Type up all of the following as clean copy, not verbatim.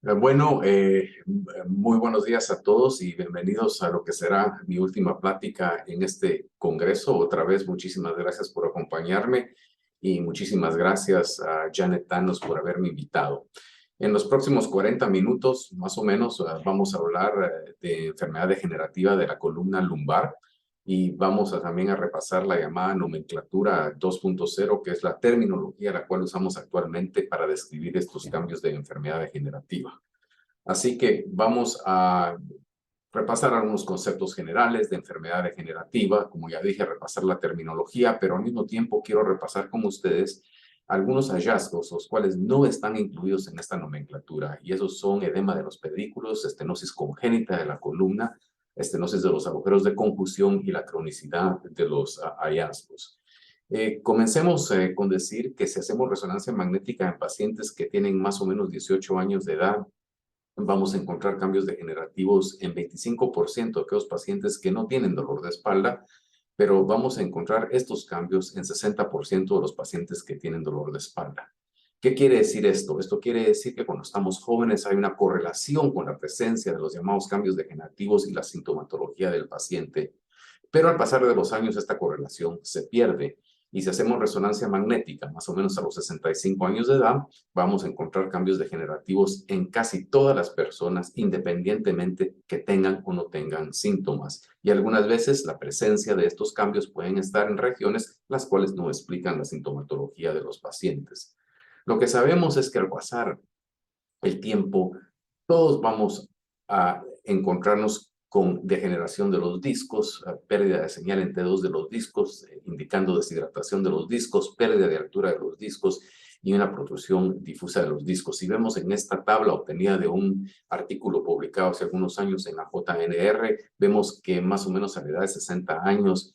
Muy buenos días a todos y bienvenidos a lo que será mi última plática en este congreso. Otra vez, muchísimas gracias por acompañarme y muchísimas gracias a Janet Thanos por haberme invitado. En los próximos 40 minutos, más o menos, vamos a hablar de enfermedad degenerativa de la columna lumbar y vamos también a repasar la llamada nomenclatura 2.0, que es la terminología la cual usamos actualmente para describir estos cambios de enfermedad degenerativa. Así que vamos a repasar algunos conceptos generales de enfermedad degenerativa, como ya dije, repasar la terminología, pero al mismo tiempo quiero repasar con ustedes algunos hallazgos, los cuales no están incluidos en esta nomenclatura, y esos son edema de los pedículos, estenosis congénita de la columna, estenosis de los agujeros de conjunción y la cronicidad de los hallazgos. Comencemos con decir que si hacemos resonancia magnética en pacientes que tienen más o menos 18 años de edad, vamos a encontrar cambios degenerativos en 25% de aquellos pacientes que no tienen dolor de espalda, pero vamos a encontrar estos cambios en 60% de los pacientes que tienen dolor de espalda. ¿Qué quiere decir esto? Esto quiere decir que cuando estamos jóvenes hay una correlación con la presencia de los llamados cambios degenerativos y la sintomatología del paciente, pero al pasar de los años esta correlación se pierde. Y si hacemos resonancia magnética, más o menos a los 65 años de edad, vamos a encontrar cambios degenerativos en casi todas las personas, independientemente que tengan o no tengan síntomas. Y algunas veces la presencia de estos cambios pueden estar en regiones las cuales no explican la sintomatología de los pacientes. Lo que sabemos es que al pasar el tiempo, todos vamos a encontrarnos con degeneración de los discos, pérdida de señal en T2 de los discos, indicando deshidratación de los discos, pérdida de altura de los discos y una protrusión difusa de los discos. Si vemos en esta tabla obtenida de un artículo publicado hace algunos años en la JNR, vemos que más o menos a la edad de 60 años,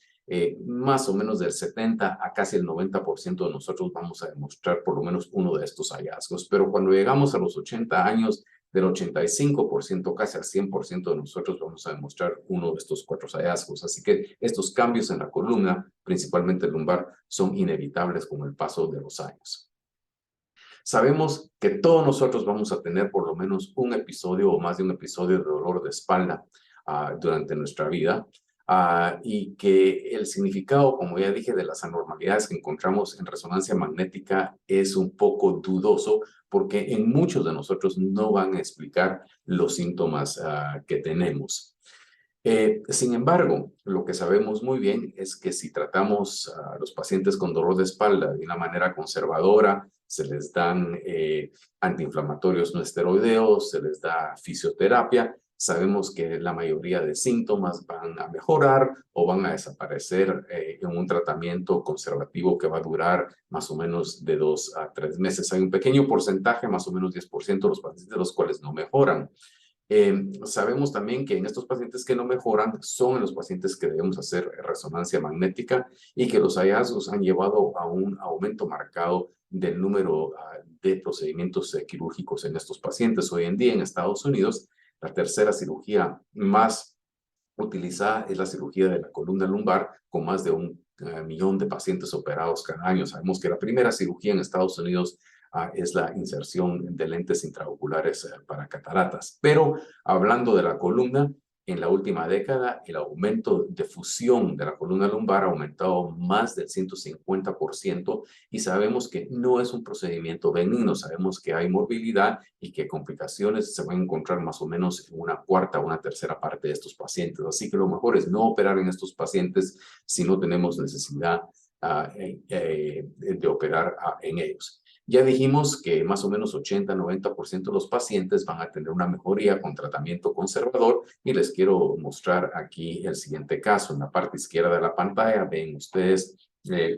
más o menos del 70 a casi el 90% de nosotros vamos a demostrar por lo menos uno de estos hallazgos. Pero cuando llegamos a los 80 años, del 85%, casi al 100% de nosotros vamos a demostrar uno de estos cuatro hallazgos. Así que estos cambios en la columna, principalmente lumbar, son inevitables con el paso de los años. Sabemos que todos nosotros vamos a tener por lo menos un episodio o más de un episodio de dolor de espalda durante nuestra vida. Y que el significado, como ya dije, de las anormalidades que encontramos en resonancia magnética es un poco dudoso porque en muchos de nosotros no van a explicar los síntomas que tenemos. Sin embargo, lo que sabemos muy bien es que si tratamos a los pacientes con dolor de espalda de una manera conservadora, se les dan antiinflamatorios no esteroideos, se les da fisioterapia, sabemos que la mayoría de síntomas van a mejorar o van a desaparecer en un tratamiento conservativo que va a durar más o menos de 2 a 3 meses. Hay un pequeño porcentaje, más o menos 10% de los pacientes de los cuales no mejoran. Sabemos también que en estos pacientes que no mejoran son los pacientes que debemos hacer resonancia magnética y que los hallazgos han llevado a un aumento marcado del número de procedimientos quirúrgicos en estos pacientes. Hoy en día en Estados Unidos, la tercera cirugía más utilizada es la cirugía de la columna lumbar, con más de 1 millón de pacientes operados cada año. Sabemos que la primera cirugía en Estados Unidos es la inserción de lentes intraoculares para cataratas. Pero hablando de la columna, en la última década el aumento de fusión de la columna lumbar ha aumentado más del 150% y sabemos que no es un procedimiento benigno, sabemos que hay morbilidad y que complicaciones se van a encontrar más o menos en una cuarta o una tercera parte de estos pacientes. Así que lo mejor es no operar en estos pacientes si no tenemos necesidad de operar en ellos. Ya dijimos que más o menos 80-90% de los pacientes van a tener una mejoría con tratamiento conservador y les quiero mostrar aquí el siguiente caso. En la parte izquierda de la pantalla ven ustedes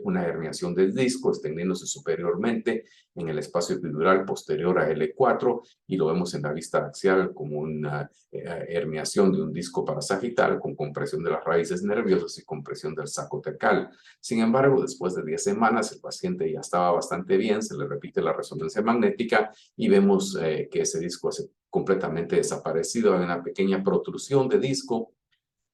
una herniación del disco extendiéndose superiormente en el espacio epidural posterior a L4 y lo vemos en la vista axial como una herniación de un disco parasagital con compresión de las raíces nerviosas y compresión del saco tecal. Sin embargo, después de 10 semanas el paciente ya estaba bastante bien, se le repite la resonancia magnética y vemos que ese disco ha completamente desaparecido. Hay una pequeña protrusión de disco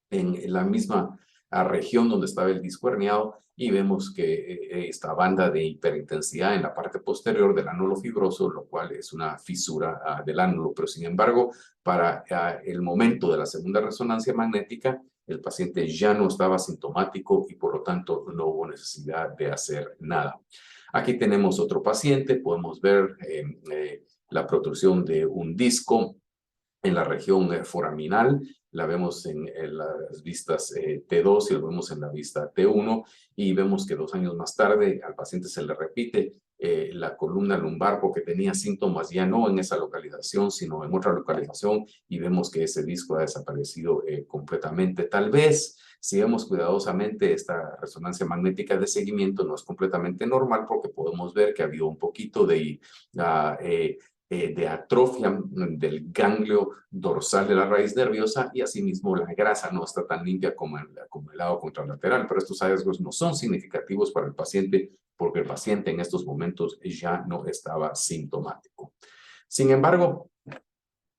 en la misma región donde estaba el disco herniado y vemos que esta banda de hiperintensidad en la parte posterior del ánulo fibroso, lo cual es una fisura del ánulo, pero sin embargo, para el momento de la segunda resonancia magnética, el paciente ya no estaba sintomático y por lo tanto no hubo necesidad de hacer nada. Aquí tenemos otro paciente, podemos ver la protrusión de un disco en la región foraminal, la vemos en las vistas T2 y lo vemos en la vista T1 y vemos que 2 años más tarde al paciente se le repite la columna lumbar porque tenía síntomas ya no en esa localización sino en otra localización y vemos que ese disco ha desaparecido completamente. Tal vez si vemos cuidadosamente esta resonancia magnética de seguimiento no es completamente normal porque podemos ver que ha habido un poquito de atrofia del ganglio dorsal de la raíz nerviosa y asimismo la grasa no está tan limpia como el lado contralateral, pero estos hallazgos no son significativos para el paciente porque el paciente en estos momentos ya no estaba sintomático. Sin embargo,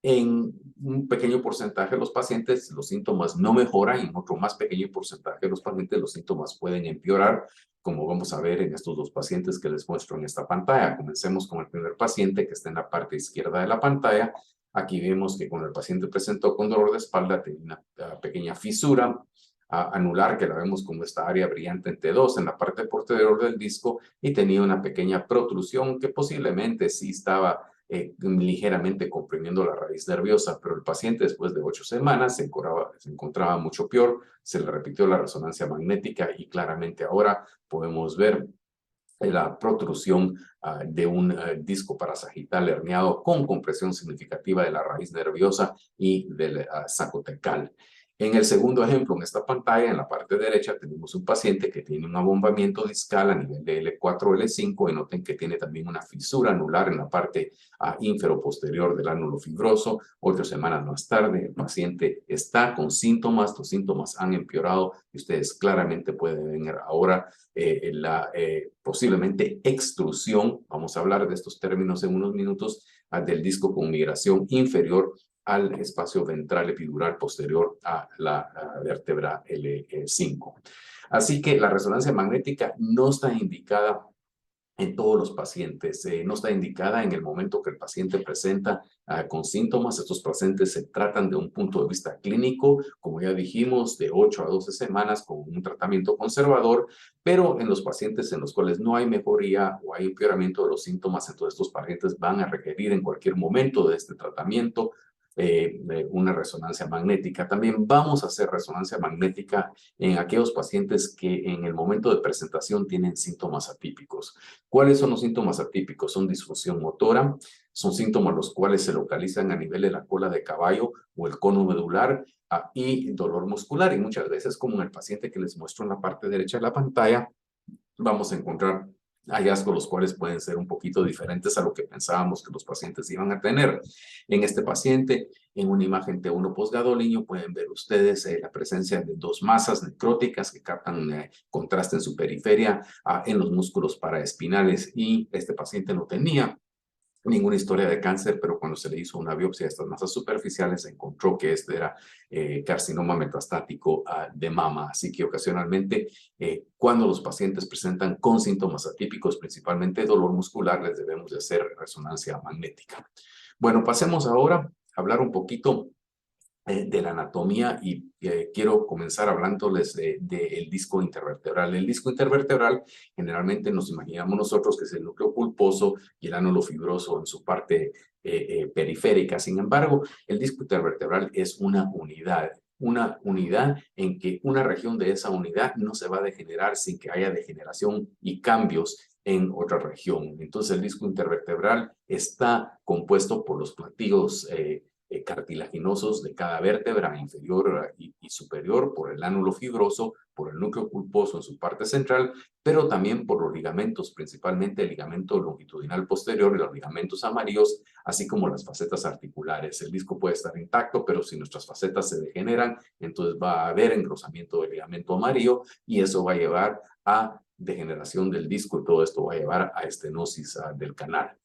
en un pequeño porcentaje de los pacientes los síntomas no mejoran y en otro más pequeño porcentaje de los pacientes los síntomas pueden empeorar, como vamos a ver en estos 2 pacientes que les muestro en esta pantalla. Comencemos con el primer paciente que está en la parte izquierda de la pantalla. Aquí vemos que cuando el paciente presentó con dolor de espalda tenía una pequeña fisura anular que la vemos como esta área brillante en T2 en la parte posterior del disco y tenía una pequeña protrusión que posiblemente sí estaba ligeramente comprimiendo la raíz nerviosa, pero el paciente después de 8 semanas se encontraba mucho peor, se le repitió la resonancia magnética y claramente ahora podemos ver la protrusión de un disco parasagital herniado con compresión significativa de la raíz nerviosa y del sacotecal. En el segundo ejemplo, en esta pantalla, en la parte derecha, tenemos un paciente que tiene un abombamiento discal a nivel de L4, L5, y noten que tiene también una fisura anular en la parte infero-posterior del ánulo fibroso. 8 semanas más tarde, el paciente está con síntomas, los síntomas han empeorado y ustedes claramente pueden ver ahora posiblemente extrusión, vamos a hablar de estos términos en unos minutos, del disco con migración inferior al espacio ventral epidural posterior a la vértebra L5. Así que la resonancia magnética no está indicada en todos los pacientes, no está indicada en el momento que el paciente presenta con síntomas. Estos pacientes se tratan de un punto de vista clínico, como ya dijimos, de 8 a 12 semanas con un tratamiento conservador, pero en los pacientes en los cuales no hay mejoría o hay empeoramiento de los síntomas, entonces estos pacientes van a requerir en cualquier momento de este tratamiento una resonancia magnética. También vamos a hacer resonancia magnética en aquellos pacientes que en el momento de presentación tienen síntomas atípicos. ¿Cuáles son los síntomas atípicos? Son disfunción motora, son síntomas los cuales se localizan a nivel de la cola de caballo o el cono medular y dolor muscular. Y muchas veces, como en el paciente que les muestro en la parte derecha de la pantalla, vamos a encontrar hallazgos los cuales pueden ser un poquito diferentes a lo que pensábamos que los pacientes iban a tener. En este paciente, en una imagen T1 posgadolíneo, pueden ver ustedes la presencia de 2 masas necróticas que captan contraste en su periferia en los músculos paraespinales y este paciente no tenía ninguna historia de cáncer, pero cuando se le hizo una biopsia de estas masas superficiales se encontró que este era carcinoma metastático de mama. Así que ocasionalmente cuando los pacientes presentan con síntomas atípicos, principalmente dolor muscular, les debemos de hacer resonancia magnética. Bueno, pasemos ahora a hablar un poquito de la anatomía y quiero comenzar hablándoles del disco intervertebral. El disco intervertebral generalmente nos imaginamos nosotros que es el núcleo pulposo y el ánulo fibroso en su parte periférica. Sin embargo, el disco intervertebral es una unidad en que una región de esa unidad no se va a degenerar sin que haya degeneración y cambios en otra región. Entonces, el disco intervertebral está compuesto por los platillos cartilaginosos de cada vértebra inferior y superior, por el ánulo fibroso, por el núcleo pulposo en su parte central, pero también por los ligamentos, principalmente el ligamento longitudinal posterior y los ligamentos amarillos, así como las facetas articulares. El disco puede estar intacto, pero si nuestras facetas se degeneran, entonces va a haber engrosamiento del ligamento amarillo y eso va a llevar a degeneración del disco y todo esto va a llevar a estenosis del canal.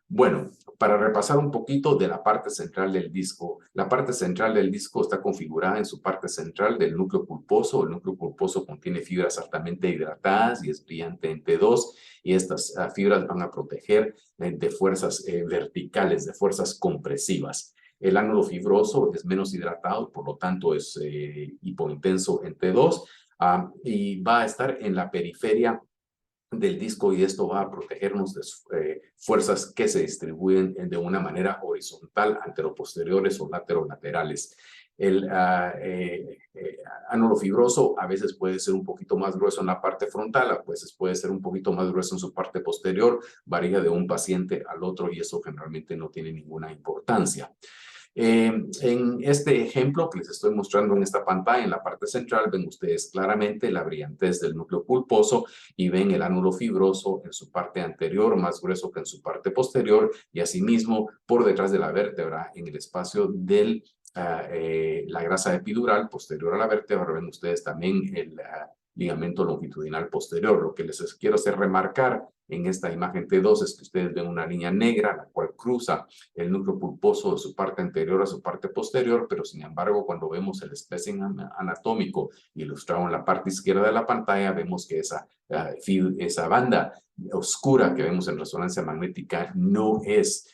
Bueno, para repasar un poquito de la parte central del disco. La parte central del disco está configurada en su parte central del núcleo pulposo. El núcleo pulposo contiene fibras altamente hidratadas y es brillante en T2, y estas fibras van a proteger de fuerzas verticales, de fuerzas compresivas. El ánulo fibroso es menos hidratado, por lo tanto es hipointenso en T2, y va a estar en la periferia del disco, y esto va a protegernos de fuerzas que se distribuyen de una manera horizontal, anteroposteriores o laterolaterales. El ánulo fibroso a veces puede ser un poquito más grueso en la parte frontal, a veces puede ser un poquito más grueso en su parte posterior, varía de un paciente al otro y eso generalmente no tiene ninguna importancia. En este ejemplo que les estoy mostrando en esta pantalla, en la parte central, ven ustedes claramente la brillantez del núcleo pulposo y ven el ánulo fibroso en su parte anterior, más grueso que en su parte posterior, y asimismo por detrás de la vértebra, en el espacio de la grasa epidural posterior a la vértebra, ven ustedes también el ligamento longitudinal posterior. Lo que les quiero hacer remarcar en esta imagen T2 es que ustedes ven una línea negra, la cual cruza el núcleo pulposo de su parte anterior a su parte posterior, pero sin embargo, cuando vemos el espécimen anatómico ilustrado en la parte izquierda de la pantalla, vemos que esa banda oscura que vemos en resonancia magnética no es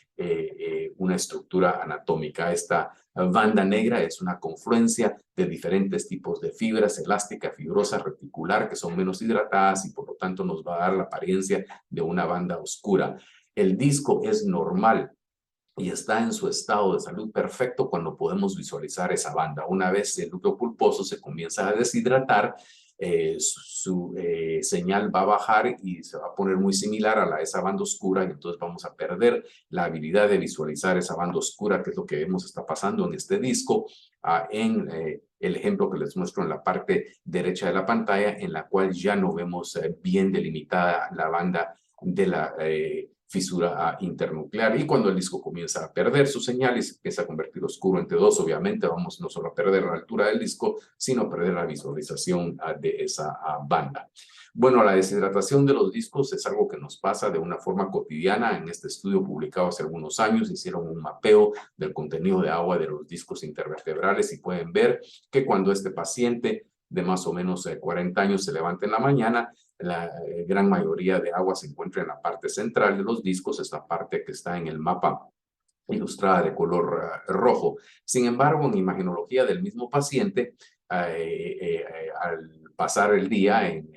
una estructura anatómica. Esta banda negra es una confluencia de diferentes tipos de fibras, elástica, fibrosa, reticular, que son menos hidratadas y por lo tanto nos va a dar la apariencia de una banda oscura. El disco es normal y está en su estado de salud perfecto cuando podemos visualizar esa banda. Una vez el núcleo pulposo se comienza a deshidratar, su señal va a bajar y se va a poner muy similar a esa banda oscura, y entonces vamos a perder la habilidad de visualizar esa banda oscura, que es lo que vemos está pasando en este disco, en el ejemplo que les muestro en la parte derecha de la pantalla, en la cual ya no vemos bien delimitada la banda de la fisura internuclear. Y cuando el disco comienza a perder su señal y se empieza a convertir oscuro en T2, obviamente vamos no solo a perder la altura del disco, sino a perder la visualización de esa banda. Bueno, la deshidratación de los discos es algo que nos pasa de una forma cotidiana. En este estudio publicado hace algunos años hicieron un mapeo del contenido de agua de los discos intervertebrales y pueden ver que cuando este paciente de más o menos 40 años se levanta en la mañana, la gran mayoría de agua se encuentra en la parte central de los discos, esta parte que está en el mapa ilustrada de color rojo. Sin embargo, en imagenología del mismo paciente, al pasar el día en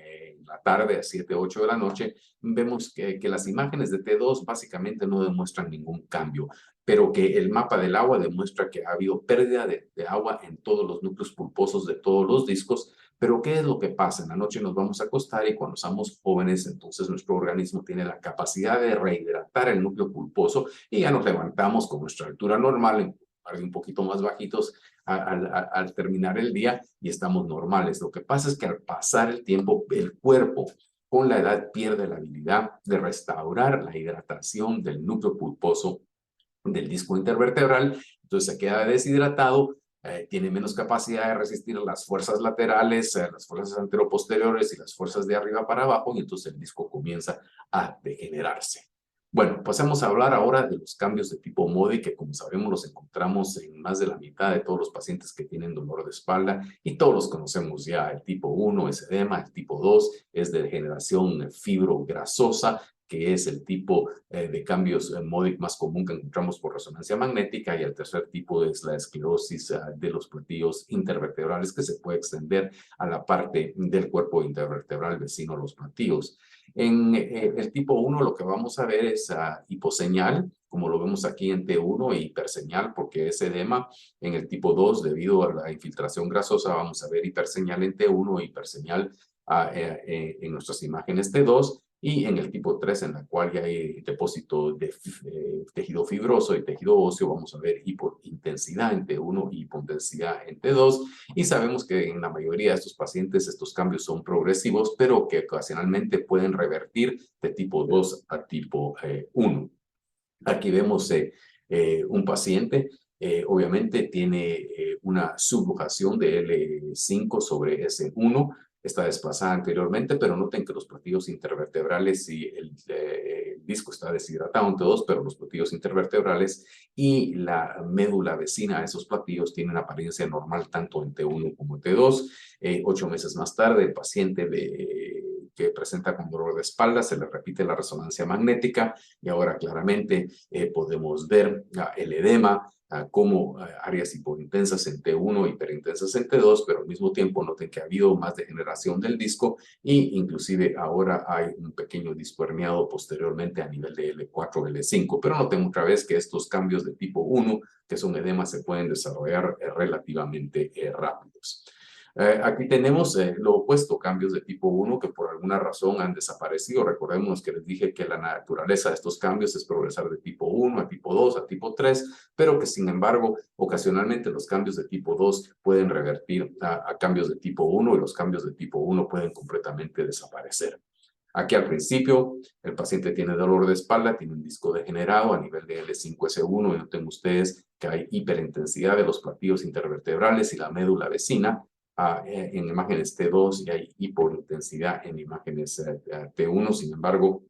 la tarde a 7, 8 de la noche, vemos que las imágenes de T2 básicamente no demuestran ningún cambio, pero que el mapa del agua demuestra que ha habido pérdida de agua en todos los núcleos pulposos de todos los discos. Pero ¿qué es lo que pasa? En la noche nos vamos a acostar y cuando somos jóvenes, entonces nuestro organismo tiene la capacidad de rehidratar el núcleo pulposo y ya nos levantamos con nuestra altura normal, en lugar de un poquito más bajitos al terminar el día, y estamos normales. Lo que pasa es que al pasar el tiempo, el cuerpo con la edad pierde la habilidad de restaurar la hidratación del núcleo pulposo del disco intervertebral, entonces se queda deshidratado, tiene menos capacidad de resistir las fuerzas laterales, las fuerzas anteroposteriores y las fuerzas de arriba para abajo, y entonces el disco comienza a degenerarse. Bueno, pasemos a hablar ahora de los cambios de tipo MODY, que como sabemos los encontramos en más de la mitad de todos los pacientes que tienen dolor de espalda, y todos los conocemos ya. El tipo 1 es edema, el tipo 2 es de degeneración fibrograsosa, que es el tipo de cambios MODY más común que encontramos por resonancia magnética, y el tercer tipo es la esclerosis de los platillos intervertebrales, que se puede extender a la parte del cuerpo intervertebral vecino a los platillos. En el tipo 1 lo que vamos a ver es hiposeñal, como lo vemos aquí en T1, e hiperseñal porque es edema. En el tipo 2, debido a la infiltración grasosa, vamos a ver hiperseñal en T1 e hiperseñal en nuestras imágenes T2. Y en el tipo 3, en la cual ya hay depósito de tejido fibroso y tejido óseo, vamos a ver hipointensidad en T1 y hipointensidad en T2. Y sabemos que en la mayoría de estos pacientes estos cambios son progresivos, pero que ocasionalmente pueden revertir de tipo 2 a tipo 1. Aquí vemos un paciente, obviamente tiene una subluxación de L5 sobre S1, está desplazada anteriormente, pero noten que los platillos intervertebrales y el disco está deshidratado en T2, pero los platillos intervertebrales y la médula vecina a esos platillos tienen apariencia normal tanto en T1 como en T2. 8 meses más tarde, el paciente que presenta con dolor de espalda, se le repite la resonancia magnética y ahora claramente podemos ver el edema como áreas hipointensas en T1, hiperintensas en T2, pero al mismo tiempo noten que ha habido más degeneración del disco y inclusive ahora hay un pequeño disco herniado posteriormente a nivel de L4, L5, pero noten otra vez que estos cambios de tipo 1, que son edemas, se pueden desarrollar relativamente rápidos. Aquí tenemos lo opuesto, cambios de tipo 1 que por alguna razón han desaparecido. Recordemos que les dije que la naturaleza de estos cambios es progresar de tipo 1 a tipo 2 a tipo 3, pero que sin embargo ocasionalmente los cambios de tipo 2 pueden revertir a cambios de tipo 1 y los cambios de tipo 1 pueden completamente desaparecer. Aquí al principio el paciente tiene dolor de espalda, tiene un disco degenerado a nivel de L5S1 y noten ustedes que hay hiperintensidad de los platillos intervertebrales y la médula vecina en imágenes T2 y hay hipointensidad en imágenes T1. Sin embargo,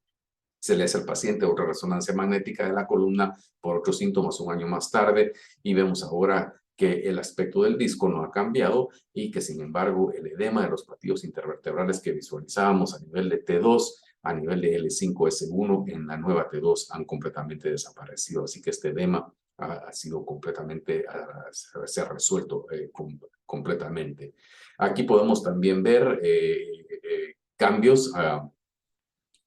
se le hace al paciente otra resonancia magnética de la columna por otros síntomas un año más tarde y vemos ahora que el aspecto del disco no ha cambiado y que sin embargo el edema de los platillos intervertebrales que visualizábamos a nivel de T2, a nivel de L5S1 en la nueva T2 han completamente desaparecido. Así que este edema ha sido completamente, se ha resuelto completamente. Aquí podemos también ver cambios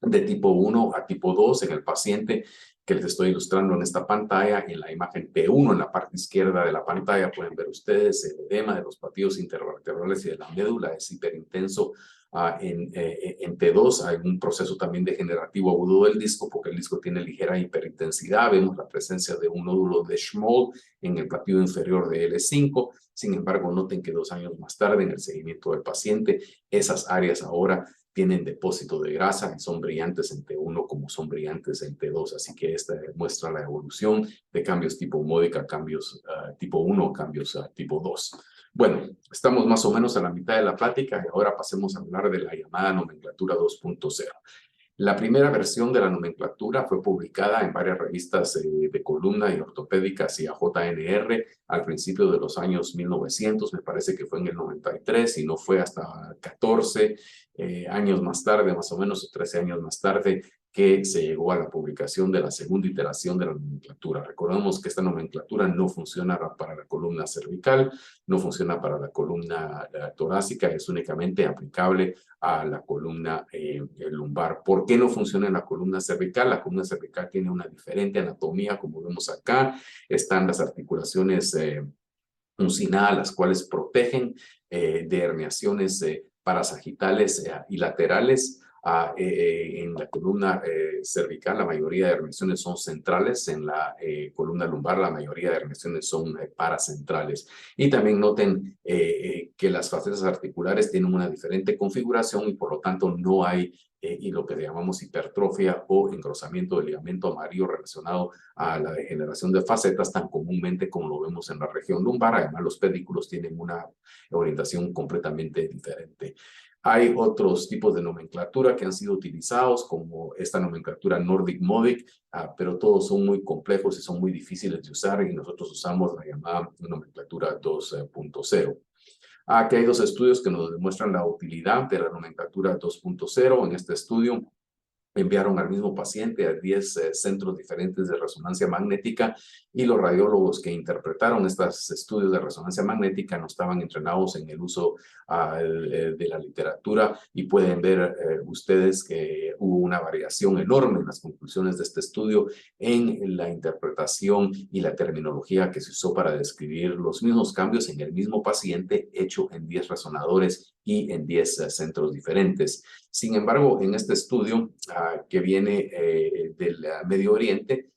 de tipo 1 a tipo 2 en el paciente que les estoy ilustrando en esta pantalla. En la imagen T1, en la parte izquierda de la pantalla, pueden ver ustedes el edema de los platillos intervertebrales y de la médula. Es hiperintenso en T2. Hay un proceso también degenerativo agudo del disco, porque el disco tiene ligera hiperintensidad. Vemos la presencia de un nódulo de Schmoll en el platillo inferior de L5. Sin embargo, noten que 2 años más tarde, en el seguimiento del paciente, esas áreas ahora tienen depósito de grasa y son brillantes en T1 como son brillantes en T2. Así que esta muestra la evolución de cambios tipo módica, cambios tipo 1, cambios tipo 2. Bueno, estamos más o menos a la mitad de la plática y ahora pasemos a hablar de la llamada nomenclatura 2.0. La primera versión de la nomenclatura fue publicada en varias revistas de columna y ortopédicas y a JNR al principio de los años 1900, me parece que fue en el 93 y no fue hasta 14 años más tarde, más o menos 13 años más tarde, que se llegó a la publicación de la segunda iteración de la nomenclatura. Recordemos que esta nomenclatura no funciona para la columna cervical, no funciona para la columna torácica, es únicamente aplicable a la columna lumbar. ¿Por qué no funciona en la columna cervical? La columna cervical tiene una diferente anatomía, como vemos acá. Están las articulaciones uncinadas, las cuales protegen de herniaciones parasagitales y laterales. En la columna cervical, la mayoría de herniaciones son centrales. En la columna lumbar, la mayoría de herniaciones son paracentrales. Y también noten que las facetas articulares tienen una diferente configuración y por lo tanto no hay y lo que llamamos hipertrofia o engrosamiento del ligamento amarillo relacionado a la degeneración de facetas tan comúnmente como lo vemos en la región lumbar. Además, los pedículos tienen una orientación completamente diferente. Hay otros tipos de nomenclatura que han sido utilizados, como esta nomenclatura Nordic Modic, pero todos son muy complejos y son muy difíciles de usar y nosotros usamos la llamada nomenclatura 2.0. Aquí hay 2 estudios que nos demuestran la utilidad de la nomenclatura 2.0. En este estudio enviaron al mismo paciente a 10 centros diferentes de resonancia magnética y los radiólogos que interpretaron estos estudios de resonancia magnética no estaban entrenados en el uso de la literatura y pueden ver ustedes que hubo una variación enorme en las conclusiones de este estudio en la interpretación y la terminología que se usó para describir los mismos cambios en el mismo paciente hecho en 10 resonadores y en 10 centros diferentes. Sin embargo, en este estudio que viene del Medio Oriente,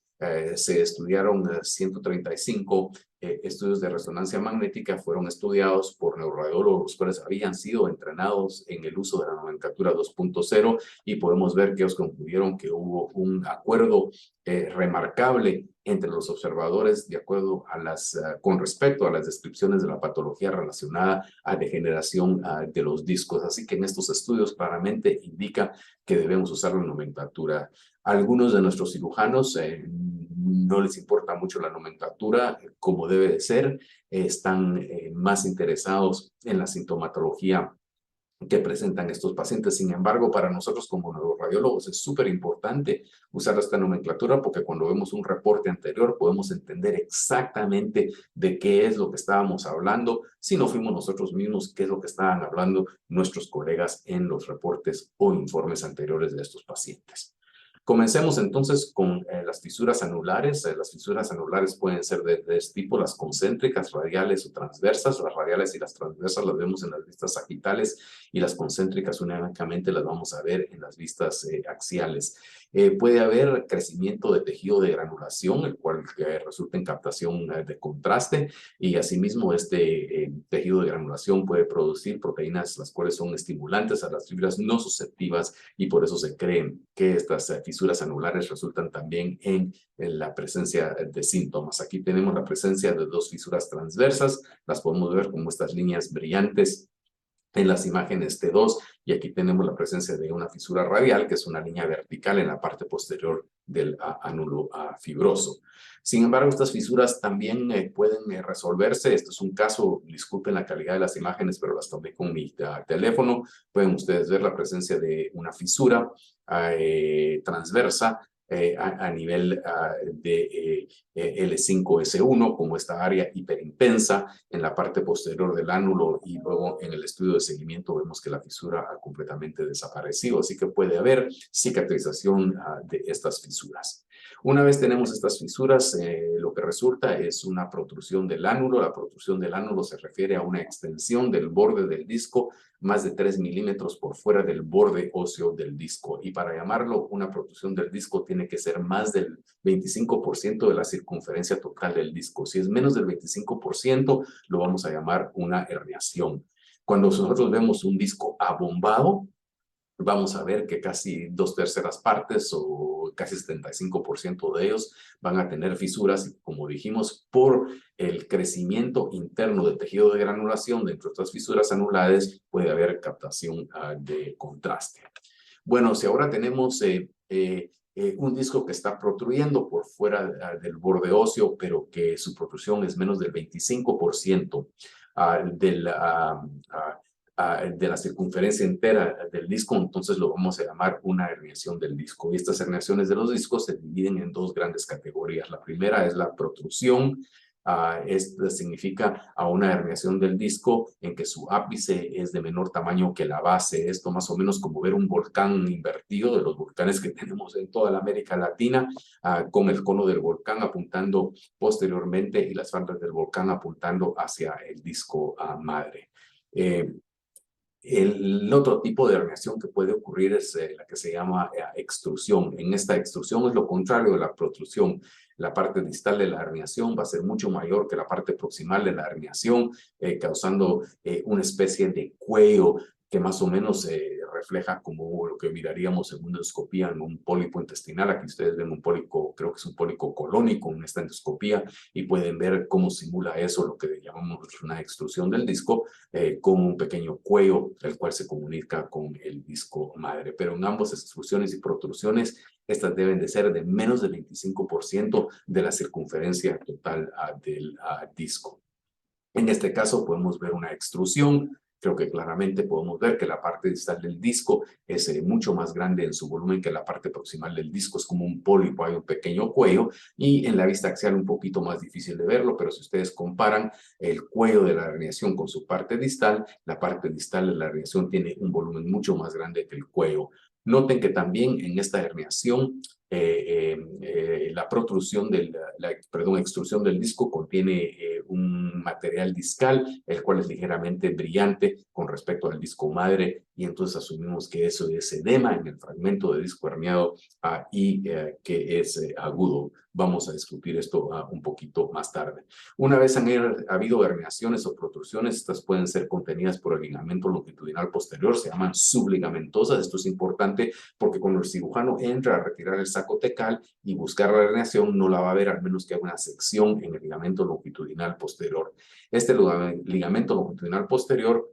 se estudiaron 135 estudios de resonancia magnética, fueron estudiados por neuroradiólogos, los cuales habían sido entrenados en el uso de la nomenclatura 2.0 y podemos ver que ellos concluyeron que hubo un acuerdo remarcable entre los observadores de acuerdo a con respecto a las descripciones de la patología relacionada a degeneración de los discos. Así que en estos estudios claramente indica que debemos usar la nomenclatura Algunos de nuestros cirujanos no les importa mucho la nomenclatura como debe de ser, están más interesados en la sintomatología que presentan estos pacientes. Sin embargo, para nosotros como neuroradiólogos es súper importante usar esta nomenclatura porque cuando vemos un reporte anterior podemos entender exactamente de qué es lo que estábamos hablando, si no fuimos nosotros mismos, qué es lo que estaban hablando nuestros colegas en los reportes o informes anteriores de estos pacientes. Comencemos entonces con las fisuras anulares. Las fisuras anulares pueden ser de este tipo, las concéntricas, radiales o transversas. Las radiales y las transversas las vemos en las vistas sagitales y las concéntricas únicamente las vamos a ver en las vistas axiales. Puede haber crecimiento de tejido de granulación, el cual resulta en captación de contraste, y asimismo este tejido de granulación puede producir proteínas las cuales son estimulantes a las fibras no susceptivas, y por eso se creen que estas fisuras anulares resultan también en la presencia de síntomas. Aquí tenemos la presencia de dos fisuras transversas, las podemos ver como estas líneas brillantes en las imágenes T2, y aquí tenemos la presencia de una fisura radial, que es una línea vertical en la parte posterior del ánulo fibroso. Sin embargo, estas fisuras también pueden resolverse. Esto es un caso, disculpen la calidad de las imágenes, pero las tomé con mi teléfono. Pueden ustedes ver la presencia de una fisura transversa a nivel de L5-S1, como esta área hiperintensa en la parte posterior del ánulo, y luego en el estudio de seguimiento vemos que la fisura ha completamente desaparecido, así que puede haber cicatrización de estas fisuras. Una vez tenemos estas fisuras, lo que resulta es una protrusión del ánulo. La protrusión del ánulo se refiere a una extensión del borde del disco más de 3 milímetros por fuera del borde óseo del disco. Y para llamarlo una protrusión del disco tiene que ser más del 25% de la circunferencia total del disco. Si es menos del 25%, lo vamos a llamar una herniación. Cuando nosotros vemos un disco abombado, vamos a ver que casi 2/3 partes o casi 75% de ellos van a tener fisuras, y como dijimos, por el crecimiento interno del tejido de granulación dentro de estas fisuras anulares puede haber captación de contraste. Bueno, si ahora tenemos un disco que está protruyendo por fuera del borde óseo, pero que su protrusión es menos del 25% de la circunferencia entera del disco, entonces lo vamos a llamar una herniación del disco. Y estas herniaciones de los discos se dividen en dos grandes categorías. La primera es la protrusión. Esto significa a una herniación del disco en que su ápice es de menor tamaño que la base. Esto más o menos como ver un volcán invertido, de los volcanes que tenemos en toda la América Latina, con el cono del volcán apuntando posteriormente y las faldas del volcán apuntando hacia el disco madre. El otro tipo de herniación que puede ocurrir es la que se llama extrusión. En esta extrusión es lo contrario de la protrusión. La parte distal de la herniación va a ser mucho mayor que la parte proximal de la herniación, causando una especie de cuello que más o menos refleja como lo que miraríamos en una endoscopía en un pólipo intestinal. Aquí ustedes ven un pólipo, creo que es un pólipo colónico en esta endoscopía, y pueden ver cómo simula eso lo que llamamos una extrusión del disco, con un pequeño cuello, el cual se comunica con el disco madre. Pero en ambas extrusiones y protrusiones, estas deben de ser de menos del 25% de la circunferencia total del disco. En este caso podemos ver una extrusión. Creo que claramente podemos ver que la parte distal del disco es mucho más grande en su volumen que la parte proximal del disco. Es como un pólipo, hay un pequeño cuello, y en la vista axial un poquito más difícil de verlo, pero si ustedes comparan el cuello de la herniación con su parte distal, la parte distal de la herniación tiene un volumen mucho más grande que el cuello. Noten que también en esta herniación la protrusión extrusión del disco contiene un material discal, el cual es ligeramente brillante con respecto al disco madre, y entonces asumimos que eso es edema en el fragmento de disco herniado y que es agudo. Vamos a discutir esto un poquito más tarde. Una vez han habido herniaciones o protrusiones, estas pueden ser contenidas por el ligamento longitudinal posterior, se llaman subligamentosas. Esto es importante porque cuando el cirujano entra a retirar el saco tecal y buscar la herniación, no la va a ver al menos que haya una sección en el ligamento longitudinal posterior. Este ligamento longitudinal posterior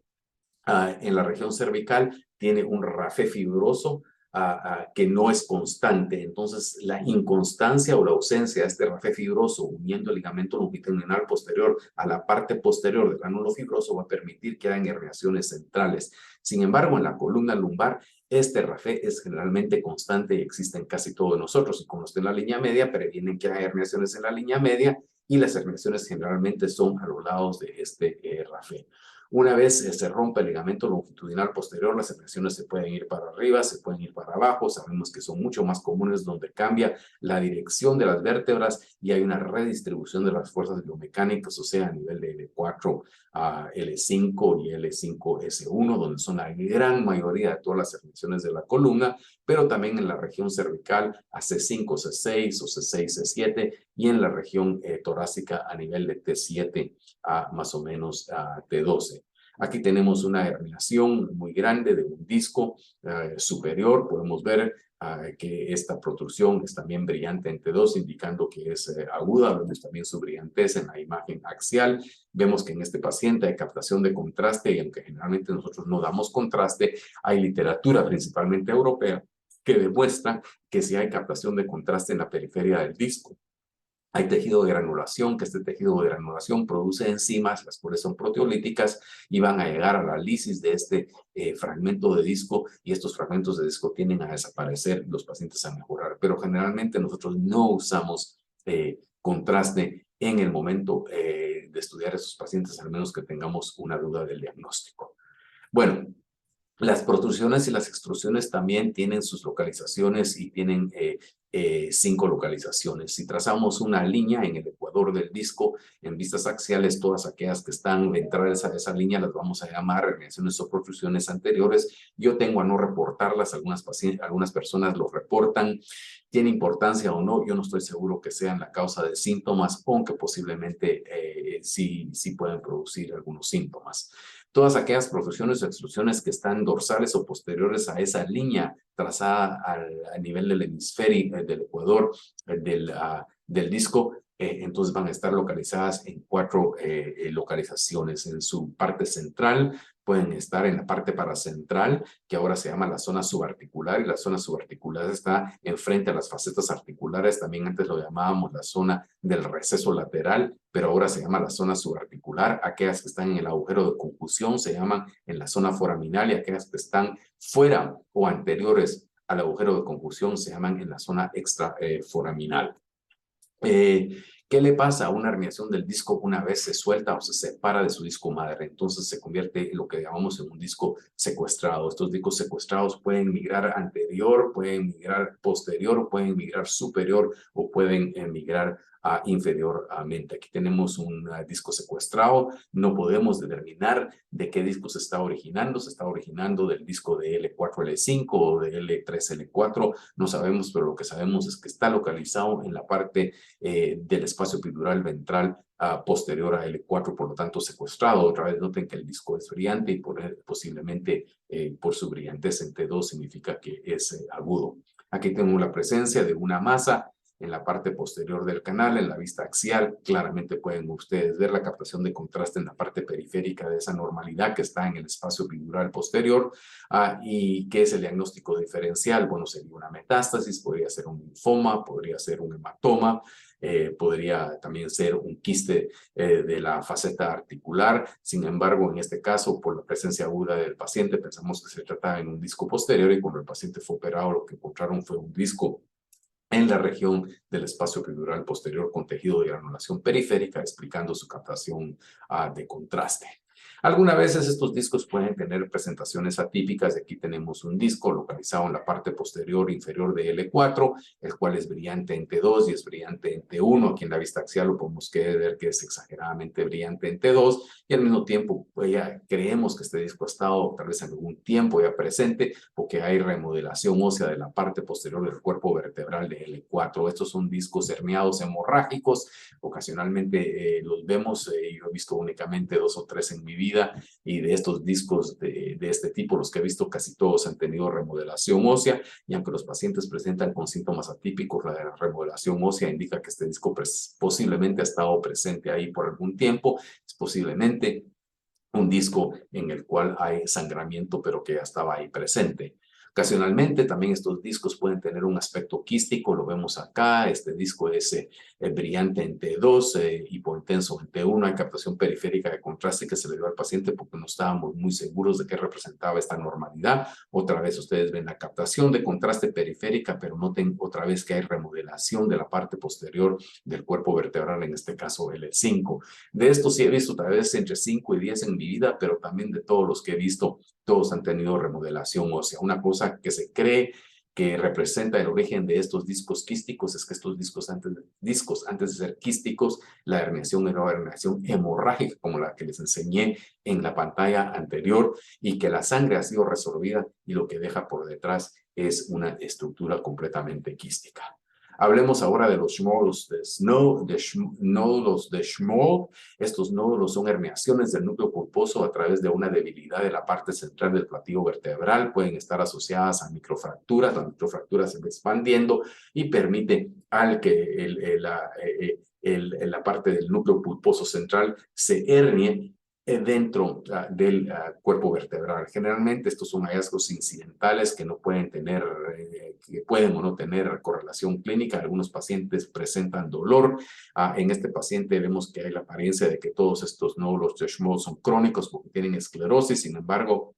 en la región cervical tiene un rafé fibroso que no es constante. Entonces, la inconstancia o la ausencia de este RAFE fibroso uniendo el ligamento longitudinal posterior a la parte posterior del ánulo fibroso va a permitir que hayan herniaciones centrales. Sin embargo, en la columna lumbar, este RAFE es generalmente constante y existe en casi todos nosotros. Y como está en la línea media, previenen que haya herniaciones en la línea media y las herniaciones generalmente son a los lados de este RAFE. Una vez se rompe el ligamento longitudinal posterior, las herniaciones se pueden ir para arriba, se pueden ir para abajo. Sabemos que son mucho más comunes donde cambia la dirección de las vértebras y hay una redistribución de las fuerzas biomecánicas, o sea, a nivel de L4, L5 y L5S1, donde son la gran mayoría de todas las herniaciones de la columna, pero también en la región cervical a C5, C6 o C6, C7 y en la región torácica a nivel de T7 a más o menos T12. Aquí tenemos una herniación muy grande de un disco superior. Podemos ver que esta protrusión es también brillante en T2, indicando que es aguda. Vemos también su brillantez en la imagen axial. Vemos que en este paciente hay captación de contraste y aunque generalmente nosotros no damos contraste, hay literatura principalmente europea que demuestra que sí hay captación de contraste en la periferia del disco. Hay tejido de granulación, que este tejido de granulación produce enzimas, las cuales son proteolíticas y van a llegar a la lisis de este fragmento de disco y estos fragmentos de disco tienden a desaparecer y los pacientes a mejorar. Pero generalmente nosotros no usamos contraste en el momento de estudiar a estos pacientes, al menos que tengamos una duda del diagnóstico. Bueno, las protrusiones y las extrusiones también tienen sus localizaciones y tienen 5 localizaciones. Si trazamos una línea en el ecuador del disco, en vistas axiales, todas aquellas que están ventrales a esa línea las vamos a llamar herniaciones o protrusiones anteriores. Yo tengo a no reportarlas, algunas personas lo reportan. ¿Tiene importancia o no? Yo no estoy seguro que sean la causa de síntomas, aunque posiblemente sí pueden producir algunos síntomas. Todas aquellas protrusiones o extrusiones que están dorsales o posteriores a esa línea trazada a nivel del hemisferio, del ecuador, del disco, entonces van a estar localizadas en 4 localizaciones. En su parte central, pueden estar en la parte paracentral, que ahora se llama la zona subarticular, y la zona subarticular está enfrente a las facetas articulares. También antes lo llamábamos la zona del receso lateral, pero ahora se llama la zona subarticular. Aquellas que están en el agujero de confusión se llaman en la zona foraminal y aquellas que están fuera o anteriores al agujero de confusión se llaman en la zona extraforaminal. ¿Qué le pasa a una herniación del disco una vez se suelta o se separa de su disco madre? Entonces se convierte en lo que llamamos en un disco secuestrado. Estos discos secuestrados pueden migrar anterior, pueden migrar posterior, pueden migrar superior o pueden migrar inferiormente. Aquí tenemos un disco secuestrado. No podemos determinar de qué disco se está originando. Se está originando del disco de L4-L5 o de L3-L4. No sabemos, pero lo que sabemos es que está localizado en la parte del espacio epidural ventral posterior a L4, por lo tanto secuestrado. Otra vez noten que el disco es brillante y posiblemente por su brillantez en T2 significa que es agudo. Aquí tenemos la presencia de una masa en la parte posterior del canal, en la vista axial. Claramente pueden ustedes ver la captación de contraste en la parte periférica de esa normalidad que está en el espacio epidural posterior. ¿Y qué es el diagnóstico diferencial? Bueno, sería una metástasis, podría ser un linfoma, podría ser un hematoma, podría también ser un quiste de la faceta articular. Sin embargo, en este caso, por la presencia aguda del paciente, pensamos que se trataba en un disco posterior y cuando el paciente fue operado, lo que encontraron fue un disco en la región del espacio epidural posterior con tejido de granulación periférica, explicando su captación de contraste. Algunas veces estos discos pueden tener presentaciones atípicas. Aquí tenemos un disco localizado en la parte posterior inferior de L4, el cual es brillante en T2 y es brillante en T1. Aquí en la vista axial lo podemos ver que es exageradamente brillante en T2 y al mismo tiempo pues, ya creemos que este disco ha estado tal vez en algún tiempo ya presente porque hay remodelación ósea de la parte posterior del cuerpo vertebral de L4. Estos son discos herniados hemorrágicos. Ocasionalmente los vemos, yo he visto únicamente 2 o 3 en mi vida y de estos discos de este tipo, los que he visto casi todos han tenido remodelación ósea y aunque los pacientes presentan con síntomas atípicos, la remodelación ósea indica que este disco posiblemente ha estado presente ahí por algún tiempo, es posiblemente un disco en el cual hay sangramiento pero que ya estaba ahí presente. Ocasionalmente también estos discos pueden tener un aspecto quístico, lo vemos acá, este disco es brillante en T2, hipointenso en T1, hay captación periférica de contraste que se le dio al paciente porque no estábamos muy seguros de qué representaba esta normalidad. Otra vez ustedes ven la captación de contraste periférica, pero noten otra vez que hay remodelación de la parte posterior del cuerpo vertebral, en este caso L5. De esto sí he visto tal vez entre 5 y 10 en mi vida, pero también de todos los que he visto, todos han tenido remodelación ósea. Una cosa que se cree que representa el origen de estos discos quísticos es que estos discos antes de ser quísticos, la herniación era una herniación hemorrágica, como la que les enseñé en la pantalla anterior, y que la sangre ha sido resorbida y lo que deja por detrás es una estructura completamente quística. Hablemos ahora de los nódulos de Schmoll. Estos nódulos son herniaciones del núcleo pulposo a través de una debilidad de la parte central del platillo vertebral. Pueden estar asociadas a microfracturas. La microfractura se va expandiendo y permite al que la parte del núcleo pulposo central se hernie dentro del cuerpo vertebral. Generalmente estos son hallazgos incidentales que no pueden tener, que pueden o no tener correlación clínica. Algunos pacientes presentan dolor. En este paciente vemos que hay la apariencia de que todos estos nódulos de Schmoll son crónicos porque tienen esclerosis. Sin embargo,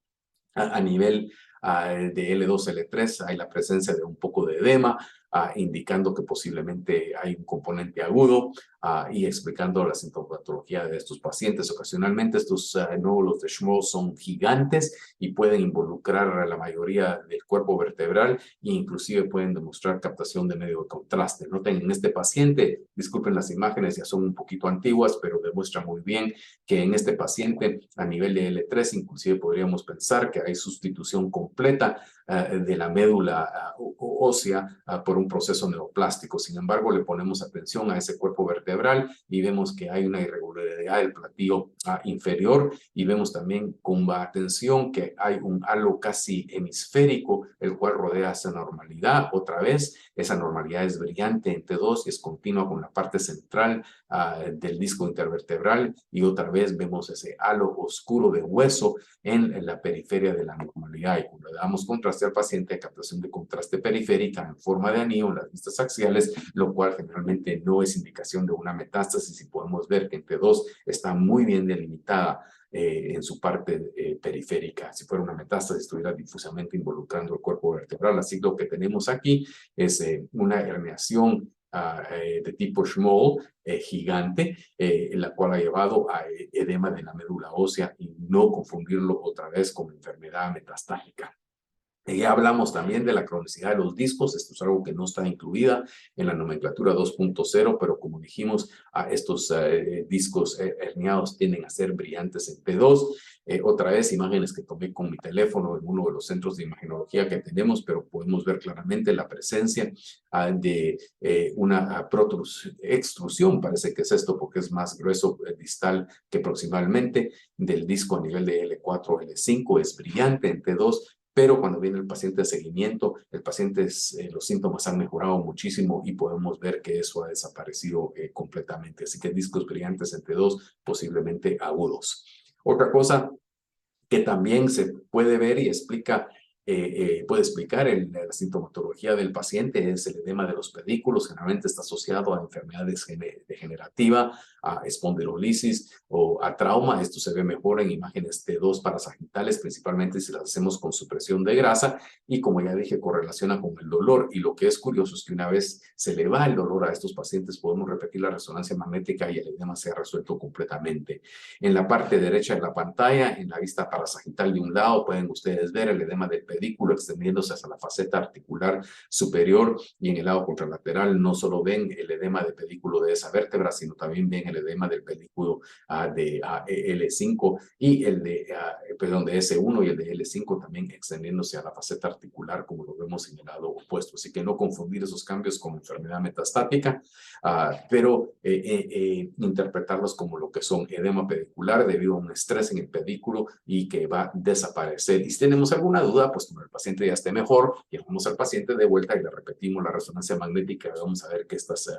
a nivel de L2, L3 hay la presencia de un poco de edema, indicando que posiblemente hay un componente agudo y explicando la sintomatología de estos pacientes. Ocasionalmente estos nódulos de Schmoll son gigantes y pueden involucrar a la mayoría del cuerpo vertebral e inclusive pueden demostrar captación de medio de contraste. Noten en este paciente, disculpen las imágenes, ya son un poquito antiguas, pero demuestra muy bien que en este paciente a nivel de L3 inclusive podríamos pensar que hay sustitución completa de la médula ósea por un proceso neoplástico. Sin embargo, le ponemos atención a ese cuerpo vertebral y vemos que hay una irregularidad del platillo inferior y vemos también con atención que hay un halo casi hemisférico, el cual rodea esa normalidad. Otra vez, esa normalidad es brillante en T2 y es continua con la parte central del disco intervertebral y otra vez vemos ese halo oscuro de hueso en la periferia de la normalidad y cuando le damos contraste al paciente, captación de contraste periférica en forma de anillo en las vistas axiales, lo cual generalmente no es indicación de una metástasis y podemos ver que en T2 está muy bien delimitada en su parte periférica. Si fuera una metástasis, estuviera difusamente involucrando el cuerpo vertebral. Así lo que tenemos aquí es una herniación de tipo Schmoll gigante, la cual ha llevado a edema de la médula ósea y no confundirlo otra vez con enfermedad metastásica. Ya hablamos también de la cronicidad de los discos. Esto es algo que no está incluida en la nomenclatura 2.0, pero como dijimos, estos discos herniados tienden a ser brillantes en P2. Otra vez, imágenes que tomé con mi teléfono en uno de los centros de imagenología que tenemos, pero podemos ver claramente la presencia de una extrusión, parece que es esto porque es más grueso distal que proximalmente del disco a nivel de L4, L5, es brillante en T2, pero cuando viene el paciente de seguimiento, el paciente los síntomas han mejorado muchísimo y podemos ver que eso ha desaparecido completamente. Así que discos brillantes entre dos, posiblemente agudos. Otra cosa que también se puede ver y explica, puede explicar la sintomatología del paciente es el edema de los pedículos. Generalmente está asociado a enfermedades degenerativas, a espondilolisis o a trauma. Esto se ve mejor en imágenes T2 parasagitales, principalmente si las hacemos con supresión de grasa y como ya dije, correlaciona con el dolor. Y lo que es curioso es que una vez se le va el dolor a estos pacientes, podemos repetir la resonancia magnética y el edema se ha resuelto completamente. En la parte derecha de la pantalla, en la vista parasagital de un lado, pueden ustedes ver el edema del pedículo extendiéndose hacia la faceta articular superior y en el lado contralateral no solo ven el edema de pedículo de esa vértebra, sino también ven el edema del pedículo de L5 y el de, perdón, de S1 y el de L5 también extendiéndose a la faceta articular como lo vemos en el lado opuesto. Así que no confundir esos cambios con enfermedad metastática, pero interpretarlos como lo que son edema pedicular debido a un estrés en el pedículo y que va a desaparecer. Y si tenemos alguna duda, pues cuando el paciente ya esté mejor, llevamos al paciente de vuelta y le repetimos la resonancia magnética y vamos a ver que estas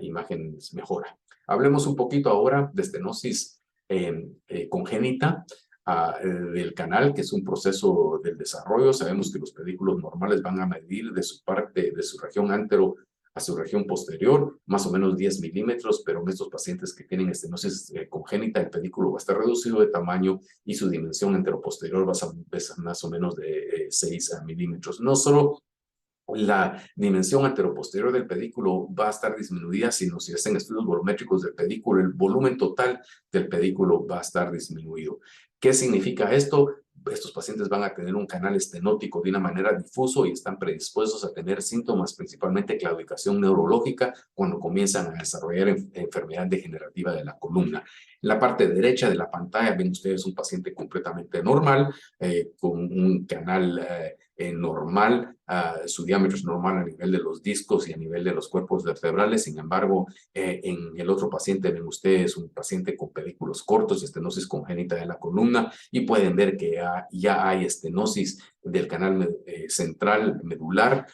imágenes mejoran. Hablemos un poquito ahora de estenosis congénita. del canal, que es un proceso del desarrollo. Sabemos que los pedículos normales van a medir de su parte, de su región antero a su región posterior, más o menos 10 milímetros, pero en estos pacientes que tienen estenosis congénita, el pedículo va a estar reducido de tamaño y su dimensión anteroposterior va a ser más o menos de 6 milímetros. No solo la dimensión anteroposterior del pedículo va a estar disminuida, sino si hacen estudios volumétricos del pedículo, el volumen total del pedículo va a estar disminuido. ¿Qué significa esto? Estos pacientes van a tener un canal estenótico de una manera difuso y están predispuestos a tener síntomas, principalmente claudicación neurológica, cuando comienzan a desarrollar enfermedad degenerativa de la columna. En la parte derecha de la pantalla ven ustedes un paciente completamente normal, con un canal normal, su diámetro es normal a nivel de los discos y a nivel de los cuerpos vertebrales. Sin embargo, en el otro paciente ven ustedes un paciente con pedículos cortos, estenosis congénita de la columna, y pueden ver que ya hay estenosis del canal central medular,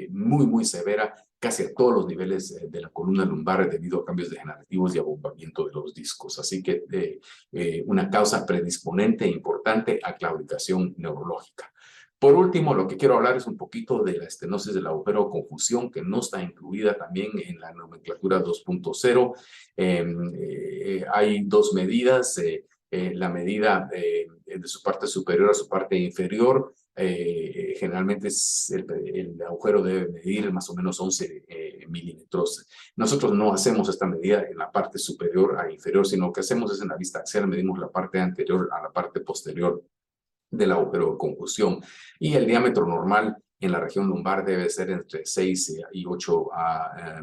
muy severa, casi a todos los niveles de la columna lumbar debido a cambios degenerativos y abombamiento de los discos. Así que una causa predisponente e importante a claudicación neurológica. Por último, lo que quiero hablar es un poquito de la estenosis del agujero de confusión, que no está incluida también en la nomenclatura 2.0. Hay dos medidas, la medida de su parte superior a su parte inferior. Generalmente el agujero debe medir más o menos 11 milímetros. Nosotros no hacemos esta medida en la parte superior a inferior, sino que hacemos es en la vista axial, medimos la parte anterior a la parte posterior del agujero de confusión. Y el diámetro normal en la región lumbar debe ser entre 6 y 8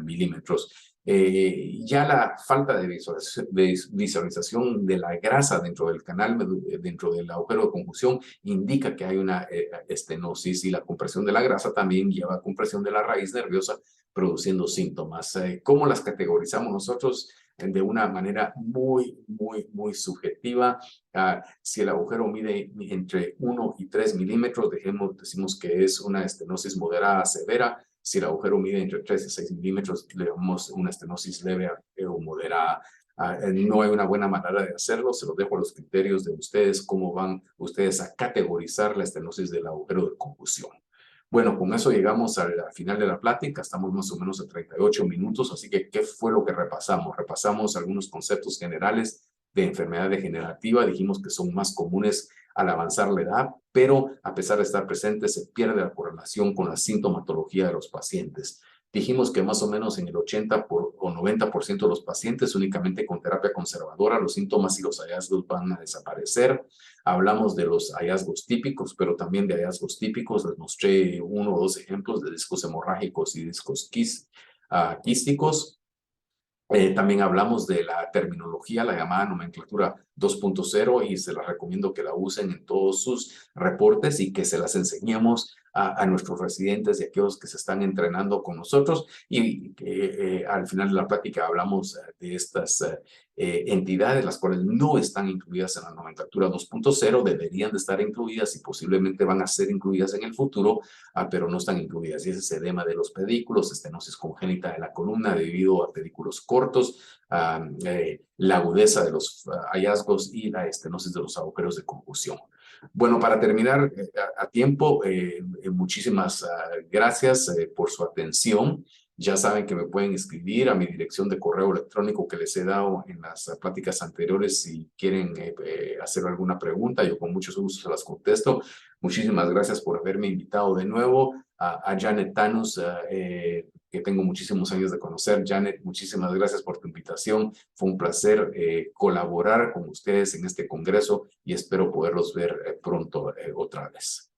milímetros. Ya la falta de visualización de la grasa dentro del canal, dentro del agujero de confusión, indica que hay una estenosis, y la compresión de la grasa también lleva a compresión de la raíz nerviosa, produciendo síntomas. ¿Cómo las categorizamos nosotros? De una manera muy subjetiva. Si el agujero mide entre 1 y 3 milímetros, decimos que es una estenosis moderada severa. Si el agujero mide entre 3 y 6 milímetros, le damos una estenosis leve o moderada. No hay una buena manera de hacerlo, se los dejo a los criterios de ustedes, cómo van ustedes a categorizar la estenosis del agujero de confusión. Bueno, con eso llegamos al final de la plática, estamos más o menos a 38 minutos, así que ¿qué fue lo que repasamos? Repasamos algunos conceptos generales de enfermedad degenerativa, dijimos que son más comunes al avanzar la edad, pero a pesar de estar presentes, se pierde la correlación con la sintomatología de los pacientes. Dijimos que más o menos en el 80 o 90% de los pacientes, únicamente con terapia conservadora, los síntomas y los hallazgos van a desaparecer. Hablamos de los hallazgos típicos, pero también de hallazgos típicos. Les mostré 1 o 2 ejemplos de discos hemorrágicos y discos quísticos. También hablamos de la terminología, la llamada nomenclatura 2.0, y se la recomiendo que la usen en todos sus reportes y que se las enseñemos a nuestros residentes y a aquellos que se están entrenando con nosotros. Y al final de la plática hablamos de estas entidades, las cuales no están incluidas en la nomenclatura 2.0, deberían de estar incluidas y posiblemente van a ser incluidas en el futuro, pero no están incluidas. Y ese es edema de los pedículos, estenosis congénita de la columna debido a pedículos cortos, la agudeza de los hallazgos y la estenosis de los agujeros de confusión. Bueno, para terminar a tiempo, muchísimas gracias por su atención. Ya saben que me pueden escribir a mi dirección de correo electrónico que les he dado en las pláticas anteriores si quieren hacer alguna pregunta. Yo con mucho gusto se las contesto. Muchísimas gracias por haberme invitado de nuevo. A Janet Thanos, que tengo muchísimos años de conocer. Janet, muchísimas gracias por tu invitación. Fue un placer colaborar con ustedes en este congreso y espero poderlos ver pronto otra vez.